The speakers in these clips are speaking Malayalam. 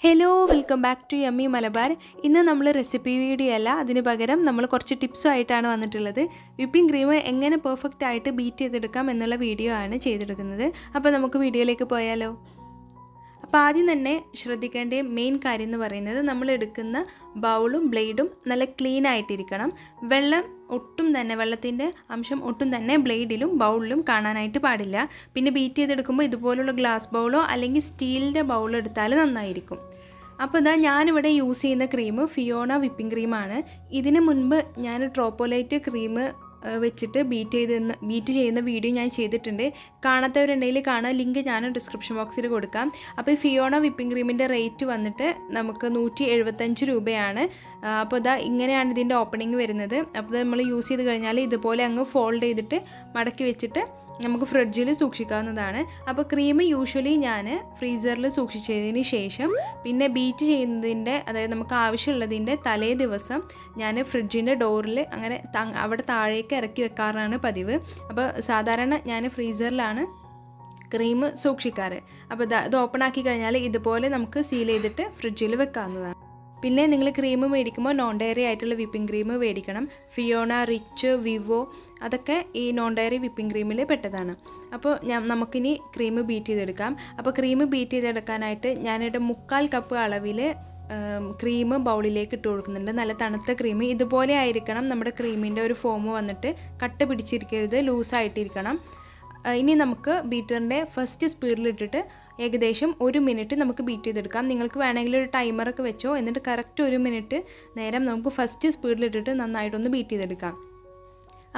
Hello, welcome back to Yummy Malabar. ഇന്ന് നമ്മൾ റെസിപ്പി വീഡിയോ അല്ല, അതിനു പകരം നമ്മൾ കുറച്ച് ടിപ്സ് ആയിട്ടാണ് വന്നിട്ടുള്ളത്. വിപ്പിംഗ് ക്രീം എങ്ങനെ പെർഫെക്റ്റ് ആയിട്ട് ബീറ്റ് ചെയ്തെടുക്കാം എന്നുള്ള വീഡിയോ ആണ് ചെയ്തെടുക്കുന്നത്. അപ്പോൾ നമുക്ക് വീഡിയോയിലേക്ക് പോയാലോ. അപ്പോൾ ആദ്യം തന്നെ ശ്രദ്ധിക്കേണ്ട മെയിൻ കാര്യം എന്ന് പറയുന്നത് നമ്മൾ എടുക്കുന്ന ബൗളും ബ്ലേഡും നല്ല ക്ലീൻ ആയിട്ടിരിക്കണം. വെള്ളത്തിൻ്റെ അംശം ഒട്ടും തന്നെ ബ്ലേഡിലും ബൗളിലും കാണാനായിട്ട് പാടില്ല. പിന്നെ ബീറ്റ് ചെയ്തെടുക്കുമ്പോൾ ഇതുപോലുള്ള ഗ്ലാസ് ബൗളോ അല്ലെങ്കിൽ സ്റ്റീലിൻ്റെ ബൗളോ എടുത്താൽ നന്നായിരിക്കും. അപ്പോൾ ഞാനിവിടെ യൂസ് ചെയ്യുന്ന ക്രീം ഫിയോണ വിപ്പിംഗ് ക്രീമാണ്. ഇതിന് മുൻപ് ഞാൻ ട്രോപ്പോലൈറ്റ് ക്രീം വെച്ചിട്ട് ബീറ്റ് ചെയ്യുന്ന വീഡിയോ ഞാൻ ചെയ്തിട്ടുണ്ട്. കാണാത്തവരുണ്ടെങ്കിൽ കാണാൻ ലിങ്ക് ഞാൻ ഡിസ്ക്രിപ്ഷൻ ബോക്സിൽ കൊടുക്കാം. അപ്പോൾ ഈ ഫിയോണ വിപ്പിംഗ് ക്രീമിൻ്റെ റേറ്റ് വന്നിട്ട് നമുക്ക് 175 രൂപയാണ്. അപ്പോൾ ഇങ്ങനെയാണ് ഇതിൻ്റെ ഓപ്പണിങ് വരുന്നത്. അപ്പോൾ നമ്മൾ യൂസ് ചെയ്ത് കഴിഞ്ഞാൽ ഇതുപോലെ അങ്ങ് ഫോൾഡ് ചെയ്തിട്ട് മടക്കി വെച്ചിട്ട് നമുക്ക് ഫ്രിഡ്ജിൽ സൂക്ഷിക്കാവുന്നതാണ്. അപ്പോൾ ക്രീം യൂഷ്വലി ഞാൻ ഫ്രീസറിൽ സൂക്ഷിച്ചതിന് ശേഷം പിന്നെ ബീറ്റ് ചെയ്യുന്നതിൻ്റെ അതായത് നമുക്ക് ആവശ്യമുള്ളതിൻ്റെ തലേ ദിവസം ഞാൻ ഫ്രിഡ്ജിൻ്റെ ഡോറിൽ അങ്ങനെ അവിടെ താഴേക്ക് ഇറക്കി വെക്കാറാണ് പതിവ്. അപ്പോൾ സാധാരണ ഞാൻ ഫ്രീസറിലാണ് ക്രീം സൂക്ഷിക്കാറ്. അപ്പോൾ ഇത് ഓപ്പൺ ആക്കി കഴിഞ്ഞാൽ ഇതുപോലെ നമുക്ക് സീൽ ചെയ്തിട്ട് ഫ്രിഡ്ജിൽ വെക്കാവുന്നതാണ്. പിന്നെ നിങ്ങൾ ക്രീം മേടിക്കുമ്പോൾ നോൺ ഡയറി ആയിട്ടുള്ള വിപ്പിംഗ് ക്രീം മേടിക്കണം. ഫിയോണ, റിച്ച്, വിവോ അതൊക്കെ ഈ നോൺ ഡയറി വിപ്പിംഗ് ക്രീമിൽ പെട്ടതാണ്. അപ്പോൾ നമുക്കിനി ക്രീം ബീറ്റ് ചെയ്തെടുക്കാം. അപ്പോൾ ക്രീം ബീറ്റ് ചെയ്തെടുക്കാനായിട്ട് ഞാനിവിടെ 1/4 കപ്പ് അളവിൽ ക്രീം ബൗളിലേക്ക് ഇട്ട് കൊടുക്കുന്നുണ്ട്. നല്ല തണുത്ത ക്രീം ഇതുപോലെ ആയിരിക്കണം. നമ്മുടെ ക്രീമിൻ്റെ ഒരു ഫോം വന്നിട്ട് കട്ട പിടിച്ചിരിക്കരുത്, ലൂസായിട്ടിരിക്കണം. ഇനി നമുക്ക് ബീറ്ററിൻ്റെ ഫസ്റ്റ് സ്പീഡിലിട്ടിട്ട് ഏകദേശം 1 മിനിറ്റ് നമുക്ക് ബീറ്റ് ചെയ്തെടുക്കാം. നിങ്ങൾക്ക് വേണമെങ്കിൽ ഒരു ടൈമറൊക്കെ വെച്ചോ, എന്നിട്ട് കറക്റ്റ് 1 മിനിറ്റ് നേരം നമുക്ക് ഫസ്റ്റ് സ്പീഡിലിട്ടിട്ട് നന്നായിട്ടൊന്ന് ബീറ്റ് ചെയ്തെടുക്കാം.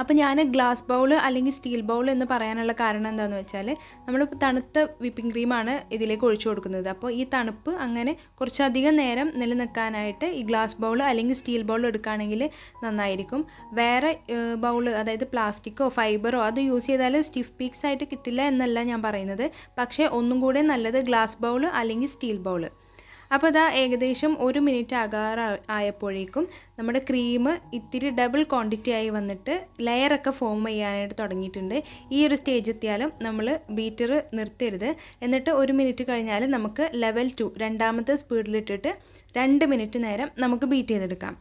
അപ്പോൾ ഞാൻ ഗ്ലാസ് ബൗൾ അല്ലെങ്കിൽ സ്റ്റീൽ ബൗൾ എന്ന് പറയാനുള്ള കാരണം എന്താണെന്ന് വെച്ചാൽ നമ്മൾ തണുത്ത വിപ്പിംഗ് ക്രീമാണ് ഇതിലേക്ക് ഒഴിച്ചു കൊടുക്കുന്നത്. അപ്പോൾ ഈ തണുപ്പ് അങ്ങനെ കുറച്ചധികം നേരം നിലനിൽക്കാനായിട്ട് ഈ ഗ്ലാസ് ബൗൾ അല്ലെങ്കിൽ സ്റ്റീൽ ബൗൾ എടുക്കുകയാണെങ്കിൽ നന്നായിരിക്കും. വേറെ ബൗൾ അതായത് പ്ലാസ്റ്റിക്കോ ഫൈബറോ അത് യൂസ് ചെയ്താൽ സ്റ്റിഫ് പീക്സ് ആയിട്ട് കിട്ടില്ല എന്നല്ല ഞാൻ പറയുന്നത്. പക്ഷേ ഒന്നും കൂടെ നല്ലത് ഗ്ലാസ് ബൗൾ അല്ലെങ്കിൽ സ്റ്റീൽ ബൗൾ. അപ്പോൾ ഏകദേശം 1 മിനിറ്റ് ആയപ്പോഴേക്കും നമ്മുടെ ക്രീം ഇത്തിരി ഡബിൾ ക്വാണ്ടിറ്റി ആയി വന്നിട്ട് ലെയറൊക്കെ ഫോം ചെയ്യാനായിട്ട് തുടങ്ങിയിട്ടുണ്ട്. ഈ ഒരു സ്റ്റേജ് എത്തിയാലും നമ്മൾ ബീറ്റർ നിർത്തരുത്. എന്നിട്ട് 1 മിനിറ്റ് കഴിഞ്ഞാൽ നമുക്ക് ലെവൽ 2 രണ്ടാമത്തെ സ്പീഡിലിട്ടിട്ട് 2 മിനിറ്റ് നേരം നമുക്ക് ബീറ്റ് ചെയ്തെടുക്കാം.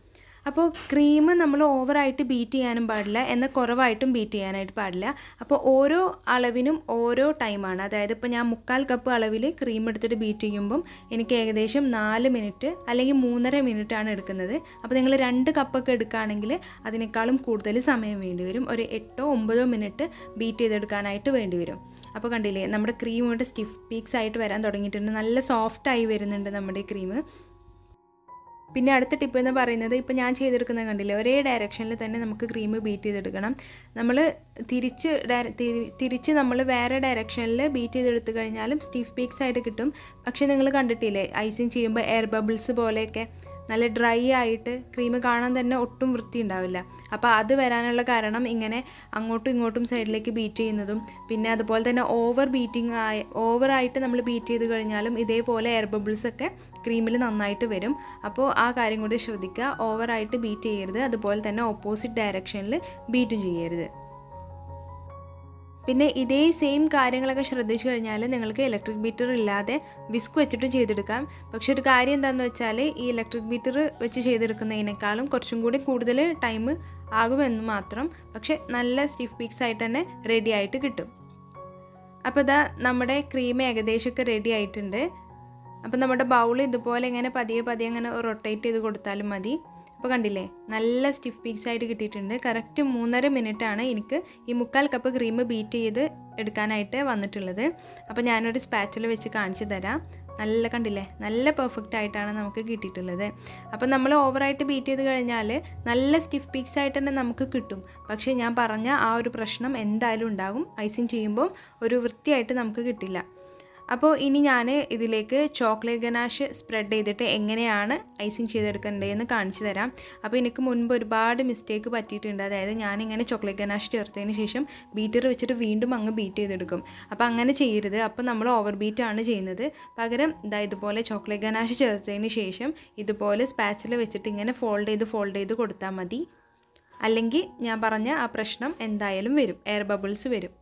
അപ്പോൾ ക്രീം നമ്മൾ ഓവറായിട്ട് ബീറ്റ് ചെയ്യാനും പാടില്ല, എന്നാൽ കുറവായിട്ടും ബീറ്റ് ചെയ്യാനായിട്ട് പാടില്ല. അപ്പോൾ ഓരോ അളവിനും ഓരോ ടൈമാണ്. അതായത് ഇപ്പോൾ ഞാൻ 1/4 കപ്പ് അളവിൽ ക്രീം എടുത്തിട്ട് ബീറ്റ് ചെയ്യുമ്പം എനിക്ക് ഏകദേശം 4 മിനിറ്റ് അല്ലെങ്കിൽ 3.5 മിനിറ്റാണ് എടുക്കുന്നത്. അപ്പോൾ നിങ്ങൾ 2 കപ്പൊക്കെ എടുക്കുകയാണെങ്കിൽ അതിനേക്കാളും കൂടുതൽ സമയം വേണ്ടി വരും. ഒരു 8-9 മിനിറ്റ് ബീറ്റ് ചെയ്തെടുക്കാനായിട്ട് വേണ്ടി വരും. അപ്പോൾ കണ്ടില്ലേ, നമ്മുടെ ക്രീം ഇവിടെ സ്റ്റിഫ് പീക്സ് ആയിട്ട് വരാൻ തുടങ്ങിയിട്ടുണ്ട്. നല്ല സോഫ്റ്റായി വരുന്നുണ്ട് നമ്മുടെ ക്രീം. പിന്നെ അടുത്ത ടിപ്പ് എന്ന് പറയുന്നത് ഇപ്പോൾ ഞാൻ ചെയ്തെടുക്കുന്നത് കണ്ടില്ലേ, ഒരേ ഡയറക്ഷനിൽ തന്നെ നമുക്ക് ക്രീം ബീറ്റ് ചെയ്തെടുക്കണം. നമ്മൾ തിരിച്ച് നമ്മൾ വേറെ ഡയറക്ഷനിൽ ബീറ്റ് ചെയ്തെടുത്ത് കഴിഞ്ഞാലും സ്റ്റിഫ് പീക്സ് ആയിട്ട് കിട്ടും. പക്ഷേ നിങ്ങൾ കണ്ടിട്ടില്ലേ, ഐസിങ് ചെയ്യുമ്പോൾ എയർ ബബിൾസ് പോലെയൊക്കെ നല്ല ഡ്രൈ ആയിട്ട് ക്രീം കാണാൻ തന്നെ ഒട്ടും വൃത്തി ഉണ്ടാവില്ല. അപ്പോൾ അത് വരാനുള്ള കാരണം ഇങ്ങനെ അങ്ങോട്ടും ഇങ്ങോട്ടും സൈഡിലേക്ക് ബീറ്റ് ചെയ്യുന്നതും പിന്നെ അതുപോലെ തന്നെ ഓവറായിട്ട് നമ്മൾ ബീറ്റ് ചെയ്ത് കഴിഞ്ഞാലും ഇതേപോലെ എയർ ബബിൾസൊക്കെ ക്രീമിൽ നന്നായിട്ട് വരും. അപ്പോൾ ആ കാര്യം കൂടി ശ്രദ്ധിക്കുക. ഓവറായിട്ട് ബീറ്റ് ചെയ്യരുത്, അതുപോലെ തന്നെ ഓപ്പോസിറ്റ് ഡയറക്ഷനിൽ ബീറ്റും ചെയ്യരുത്. പിന്നെ ഇതേ സെയിം കാര്യങ്ങളൊക്കെ ശ്രദ്ധിച്ചു കഴിഞ്ഞാൽ നിങ്ങൾക്ക് ഇലക്ട്രിക് ബീറ്റർ ഇല്ലാതെ വിസ്ക് വെച്ചിട്ടും ചെയ്തെടുക്കാം. പക്ഷെ ഒരു കാര്യം എന്താണെന്ന് വെച്ചാൽ ഈ ഇലക്ട്രിക് ബീറ്റർ വെച്ച് ചെയ്തെടുക്കുന്നതിനേക്കാളും കുറച്ചും കൂടി കൂടുതൽ ടൈം ആകുമെന്ന് മാത്രം. പക്ഷെ നല്ല സ്റ്റിഫ് പീക്സ് ആയിട്ട് തന്നെ റെഡി ആയിട്ട് കിട്ടും. അപ്പോൾ നമ്മുടെ ക്രീം ഏകദേശമൊക്കെ റെഡി ആയിട്ടുണ്ട്. അപ്പോൾ നമ്മുടെ ബൗൾ ഇതുപോലെ ഇങ്ങനെ പതിയെ അങ്ങനെ റൊട്ടേറ്റ് ചെയ്ത് കൊടുത്താലും മതി. അപ്പോൾ കണ്ടില്ലേ, നല്ല സ്റ്റിഫ് പീക്സ് ആയിട്ട് കിട്ടിയിട്ടുണ്ട്. കറക്റ്റ് 3.5 മിനിറ്റാണ് എനിക്ക് ഈ 1/4 കപ്പ് ക്രീം ബീറ്റ് ചെയ്ത് എടുക്കാനായിട്ട് വന്നിട്ടുള്ളത്. അപ്പോൾ ഞാനൊരു സ്പാച്ചിൽ വെച്ച് കാണിച്ചു തരാം. കണ്ടില്ലേ, നല്ല പെർഫെക്റ്റ് ആയിട്ടാണ് നമുക്ക് കിട്ടിയിട്ടുള്ളത്. അപ്പോൾ നമ്മൾ ഓവറായിട്ട് ബീറ്റ് ചെയ്ത് കഴിഞ്ഞാൽ നല്ല സ്റ്റിഫ് പീക്സ് ആയിട്ട് തന്നെ നമുക്ക് കിട്ടും. പക്ഷേ ഞാൻ പറഞ്ഞ ആ ഒരു പ്രശ്നം എന്തായാലും ഉണ്ടാകും. ഐസിങ് ചെയ്യുമ്പോൾ ഒരു വൃത്തിയായിട്ട് നമുക്ക് കിട്ടില്ല. അപ്പോൾ ഇനി ഞാൻ ഇതിലേക്ക് ചോക്ലേറ്റ് ഗനാഷ് സ്പ്രെഡ് ചെയ്തിട്ട് എങ്ങനെയാണ് ഐസിങ് ചെയ്തെടുക്കേണ്ടതെന്ന് കാണിച്ചു തരാം. അപ്പോൾ എനിക്ക് മുൻപ് ഒരുപാട് മിസ്റ്റേക്ക് പറ്റിയിട്ടുണ്ട്. അതായത് ഞാനിങ്ങനെ ചോക്ലേറ്റ് ഗനാഷ് ചേർത്തതിന് ശേഷം ബീറ്റർ വെച്ചിട്ട് വീണ്ടും അങ്ങ് ബീറ്റ് ചെയ്തെടുക്കും. അപ്പോൾ അങ്ങനെ ചെയ്യരുത്. അപ്പോൾ നമ്മൾ ഓവർ ബീറ്റാണ് ചെയ്യുന്നത്. പകരം ഇതുപോലെ ചോക്ലേറ്റ് ഗനാഷ് ചേർത്തതിന് ശേഷം ഇതുപോലെ സ്പാച്ചിൽ വെച്ചിട്ട് ഇങ്ങനെ ഫോൾഡ് ചെയ്ത് കൊടുത്താൽ മതി. അല്ലെങ്കിൽ ഞാൻ പറഞ്ഞ ആ പ്രശ്നം എന്തായാലും വരും, എയർ ബബിൾസ് വരും.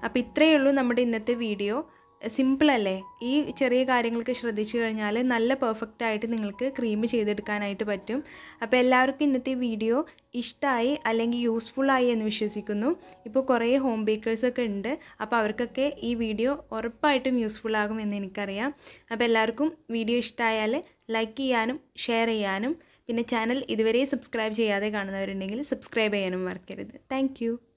അപ്പോൾ ഇത്രയേ ഉള്ളൂ നമ്മുടെ ഇന്നത്തെ വീഡിയോ. സിമ്പിൾ അല്ലേ? ഈ ചെറിയ കാര്യങ്ങളൊക്കെ ശ്രദ്ധിച്ചു കഴിഞ്ഞാൽ നല്ല പെർഫെക്റ്റ് ആയിട്ട് നിങ്ങൾക്ക് ക്രീം ചെയ്തെടുക്കാനായിട്ട് പറ്റും. അപ്പോൾ എല്ലാവർക്കും ഇന്നത്തെ വീഡിയോ ഇഷ്ടമായി അല്ലെങ്കിൽ യൂസ്ഫുൾ ആയി എന്ന് വിശ്വസിക്കുന്നു. ഇപ്പോൾ കുറേ ഹോം ബേക്കേഴ്സൊക്കെ ഉണ്ട്. അപ്പോൾ അവർക്കൊക്കെ ഈ വീഡിയോ ഉറപ്പായിട്ടും യൂസ്ഫുൾ ആകും എന്ന് എനിക്കറിയാം. അപ്പോൾ എല്ലാവർക്കും വീഡിയോ ഇഷ്ടമായാൽ ലൈക്ക് ചെയ്യാനും ഷെയർ ചെയ്യാനും പിന്നെ ചാനൽ ഇതുവരെ സബ്സ്ക്രൈബ് ചെയ്യാതെ കാണുന്നവരുണ്ടെങ്കിൽ സബ്സ്ക്രൈബ് ചെയ്യാനും മറക്കരുത്. താങ്ക്